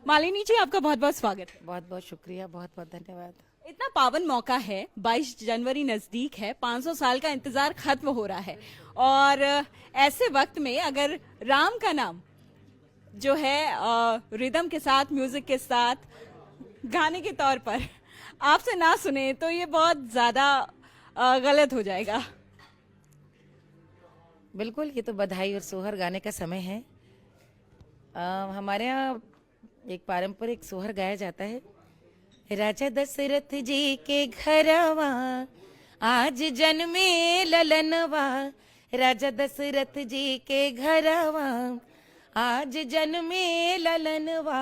मालिनी जी, आपका बहुत बहुत स्वागत है। बहुत बहुत शुक्रिया, बहुत बहुत धन्यवाद। इतना पावन मौका है, 22 जनवरी नजदीक है, 500 साल का इंतजार खत्म हो रहा है और ऐसे वक्त में अगर राम का नाम जो है रिदम के साथ, म्यूजिक के साथ, गाने के तौर पर आपसे ना सुने तो ये बहुत ज्यादा गलत हो जाएगा। बिल्कुल, ये तो बधाई और सोहर गाने का समय है। हमारे यहाँ एक पारंपरिक सोहर गाया जाता है। राजा दशरथ जी के घरवा आज जन्मे ललनवा, राजा दशरथ जी के घरवा आज जन्मे ललनवा।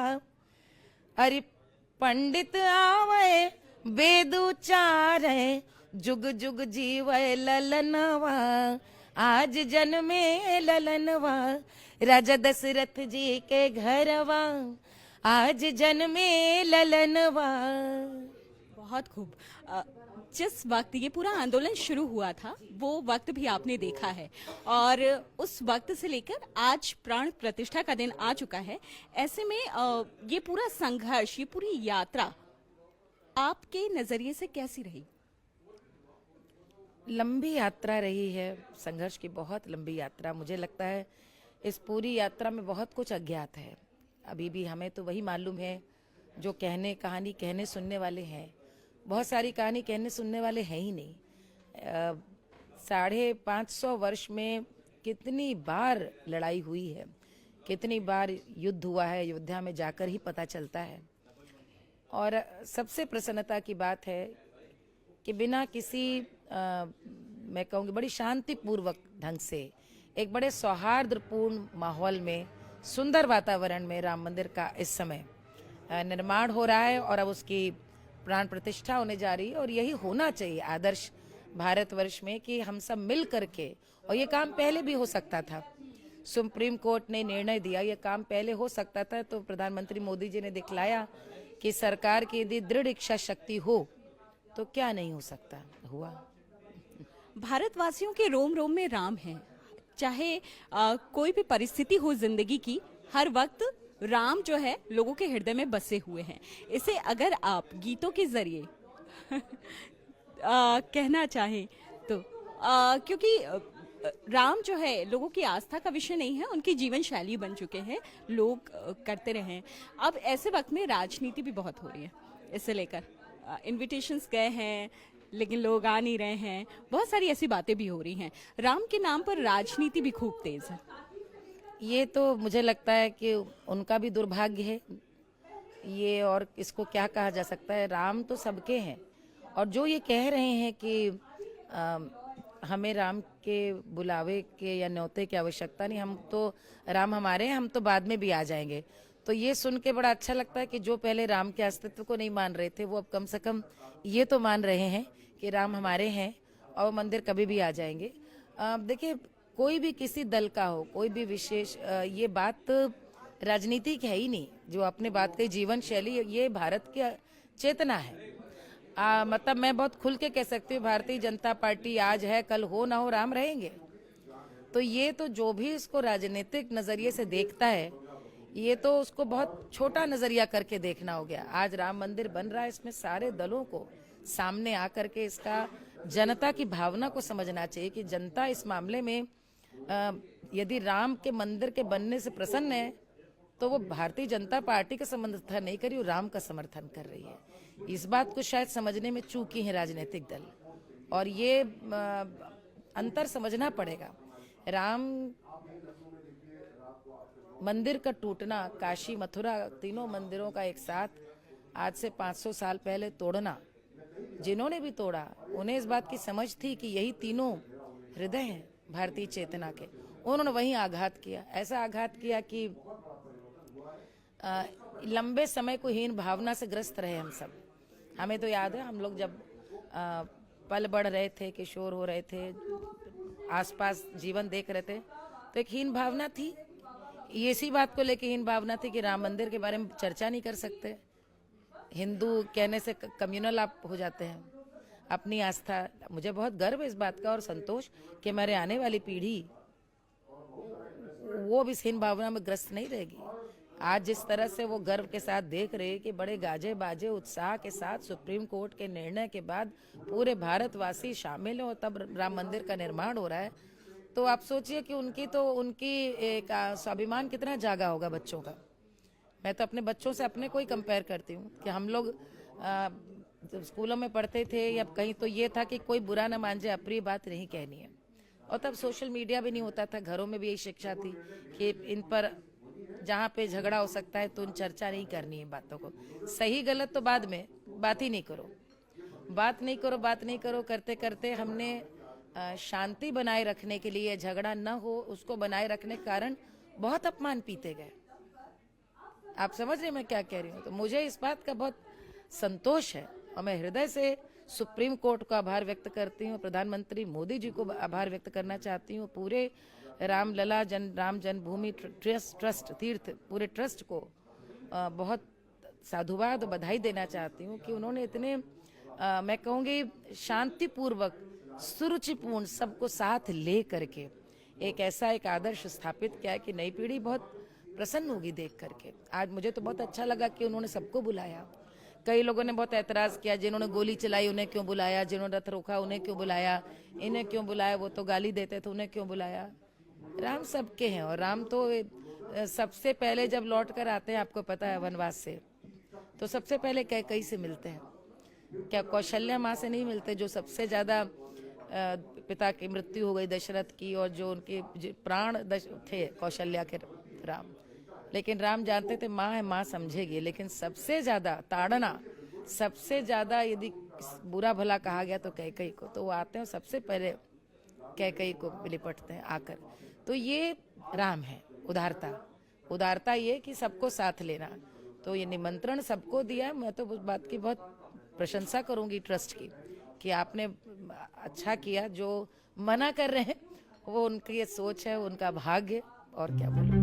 अरे पंडित आवे वेद उचारे, जुग जुग जीवे ललनवा आज जन्मे ललनवा, राजा दशरथ जी के घरवा आज जन्मे ललनवा। बहुत खूब। जिस वक्त ये पूरा आंदोलन शुरू हुआ था वो वक्त भी आपने देखा है और उस वक्त से लेकर आज प्राण प्रतिष्ठा का दिन आ चुका है। ऐसे में ये पूरा संघर्ष, ये पूरी यात्रा आपके नजरिए से कैसी रही? लंबी यात्रा रही है, संघर्ष की बहुत लंबी यात्रा। मुझे लगता है इस पूरी यात्रा में बहुत कुछ अज्ञात है। अभी भी हमें तो वही मालूम है जो कहानी कहने सुनने वाले हैं। बहुत सारी कहानी कहने सुनने वाले हैं ही नहीं। 550 वर्ष में कितनी बार लड़ाई हुई है, कितनी बार युद्ध हुआ है, अयोध्या में जाकर ही पता चलता है। और सबसे प्रसन्नता की बात है कि बिना किसी मैं कहूँगी बड़ी शांतिपूर्वक ढंग से, एक बड़े सौहार्दपूर्ण माहौल में, सुंदर वातावरण में राम मंदिर का इस समय निर्माण हो रहा है और अब उसकी प्राण प्रतिष्ठा होने जा रही है। और यही होना चाहिए आदर्श भारतवर्ष में कि हम सब मिल करके, और ये काम पहले भी हो सकता था। सुप्रीम कोर्ट ने निर्णय दिया, ये काम पहले हो सकता था। तो प्रधानमंत्री मोदी जी ने दिखलाया कि सरकार की यदि दृढ़ इच्छा शक्ति हो तो क्या नहीं हो सकता, हुआ। भारतवासियों के रोम रोम में राम है। चाहे कोई भी परिस्थिति हो जिंदगी की, हर वक्त राम जो है लोगों के हृदय में बसे हुए हैं। इसे अगर आप गीतों के जरिए कहना चाहें तो क्योंकि राम जो है लोगों की आस्था का विषय नहीं है, उनकी जीवन शैली बन चुके हैं, लोग करते रहे हैं। अब ऐसे वक्त में राजनीति भी बहुत हो रही है, इसे लेकर इनविटेशंस गए हैं लेकिन लोग आ नहीं रहे हैं। बहुत सारी ऐसी बातें भी हो रही हैं। राम के नाम पर राजनीति भी खूब तेज है। ये तो मुझे लगता है कि उनका भी दुर्भाग्य है ये, और इसको क्या कहा जा सकता है। राम तो सबके हैं, और जो ये कह रहे हैं कि हमें राम के बुलावे के या न्योते की आवश्यकता नहीं, हम तो राम हमारे हैं, हम तो बाद में भी आ जाएंगे, तो ये सुन के बड़ा अच्छा लगता है कि जो पहले राम के अस्तित्व को नहीं मान रहे थे वो अब कम से कम ये तो मान रहे हैं कि राम हमारे हैं और मंदिर कभी भी आ जाएंगे। देखिए, कोई भी किसी दल का हो, कोई भी विशेष, ये बात राजनीतिक है ही नहीं। जो अपने बात की जीवन शैली, ये भारत की चेतना है। मतलब मैं बहुत खुल के कह सकती हूँ, भारतीय जनता पार्टी आज है, कल हो ना हो राम रहेंगे। तो ये तो जो भी इसको राजनीतिक नजरिए से देखता है, ये तो उसको बहुत छोटा नजरिया करके देखना हो गया। आज राम मंदिर बन रहा है, इसमें सारे दलों को सामने आकर के इसका जनता की भावना को समझना चाहिए कि जनता इस मामले में यदि राम के मंदिर के बनने से प्रसन्न है तो वो भारतीय जनता पार्टी का समर्थन नहीं कर रही, वो राम का समर्थन कर रही है। इस बात को शायद समझने में चूकी है राजनीतिक दल, और ये अंतर समझना पड़ेगा। राम मंदिर का टूटना, काशी मथुरा तीनों मंदिरों का एक साथ आज से 500 साल पहले तोड़ना, जिन्होंने भी तोड़ा उन्हें इस बात की समझ थी कि यही तीनों हृदय हैं भारतीय चेतना के। उन्होंने वहीं आघात किया, ऐसा आघात किया कि लंबे समय को हीन भावना से ग्रस्त रहे हम सब। हमें तो याद है, हम लोग जब पल बढ़ रहे थे, किशोर हो रहे थे, आसपास जीवन देख रहे थे, तो एक हीन भावना थी। इसी बात को लेकर हीन भावना थी कि राम मंदिर के बारे में चर्चा नहीं कर सकते। हिंदू कहने से कम्युनल आप हो जाते हैं, अपनी आस्था। मुझे बहुत गर्व है इस बात का और संतोष कि मेरे आने वाली पीढ़ी वो भी इस हीन भावना में ग्रस्त नहीं रहेगी। आज जिस तरह से वो गर्व के साथ देख रहे कि बड़े गाजे बाजे उत्साह के साथ सुप्रीम कोर्ट के निर्णय के बाद पूरे भारतवासी शामिल हो, तब राम मंदिर का निर्माण हो रहा है, तो आप सोचिए कि उनकी एक स्वाभिमान कितना जागा होगा बच्चों का। मैं तो अपने बच्चों से अपने को ही कंपेयर करती हूँ कि हम लोग जब स्कूलों में पढ़ते थे या कहीं, तो ये था कि कोई बुरा ना मान जाए, अप्रिय बात नहीं कहनी है। और तब सोशल मीडिया भी नहीं होता था, घरों में भी यही शिक्षा थी कि इन पर जहाँ पे झगड़ा हो सकता है तो उन चर्चा नहीं करनी है बातों को। सही गलत तो बाद में, बात ही नहीं करो, बात नहीं करो करते करते हमने शांति बनाए रखने के लिए, झगड़ा न हो उसको बनाए रखने के कारण बहुत अपमान पीते गए। आप समझ रहे मैं क्या कह रही हूँ? तो मुझे इस बात का बहुत संतोष है और मैं हृदय से सुप्रीम कोर्ट को आभार व्यक्त करती हूँ, प्रधानमंत्री मोदी जी को आभार व्यक्त करना चाहती हूँ, पूरे रामलला राम जन्मभूमि ट्रस्ट तीर्थ पूरे ट्रस्ट को बहुत साधुवाद और बधाई देना चाहती हूँ कि उन्होंने इतने मैं कहूँगी शांतिपूर्वक सुरुचिपूर्ण सबको साथ ले करके एक ऐसा एक आदर्श स्थापित किया है कि नई पीढ़ी बहुत प्रसन्न होगी देख करके। आज मुझे तो बहुत अच्छा लगा कि उन्होंने सबको बुलाया। कई लोगों ने बहुत ऐतराज किया, जिन्होंने गोली चलाई उन्हें क्यों बुलाया, जिन्होंने रथ रोका उन्हें क्यों बुलाया, इन्हें क्यों बुलाया, वो तो गाली देते थे उन्हें क्यों बुलाया। राम सबके हैं और राम तो सबसे पहले जब लौट कर आते हैं, आपको पता है वनवास से, तो सबसे पहले कैकेयी से मिलते हैं। क्या कौशल्या माँ से नहीं मिलते, जो सबसे ज्यादा पिता की मृत्यु हो गई दशरथ की, और जो उनके प्राण थे कौशल्या के राम। लेकिन राम जानते थे माँ है, माँ समझेगी। लेकिन सबसे ज्यादा ताड़ना, सबसे ज्यादा यदि बुरा भला कहा गया तो कैकेयी को, तो वो आते हैं सबसे पहले कैकेयी को लिपटते हैं आकर। तो ये राम है, उदारता ये कि सबको साथ लेना। तो ये निमंत्रण सबको दिया है। मैं तो उस बात की बहुत प्रशंसा करूंगी ट्रस्ट की कि आपने अच्छा किया। जो मना कर रहे हैं वो उनकी ये सोच है, उनका भाग्य, और क्या बोलूं।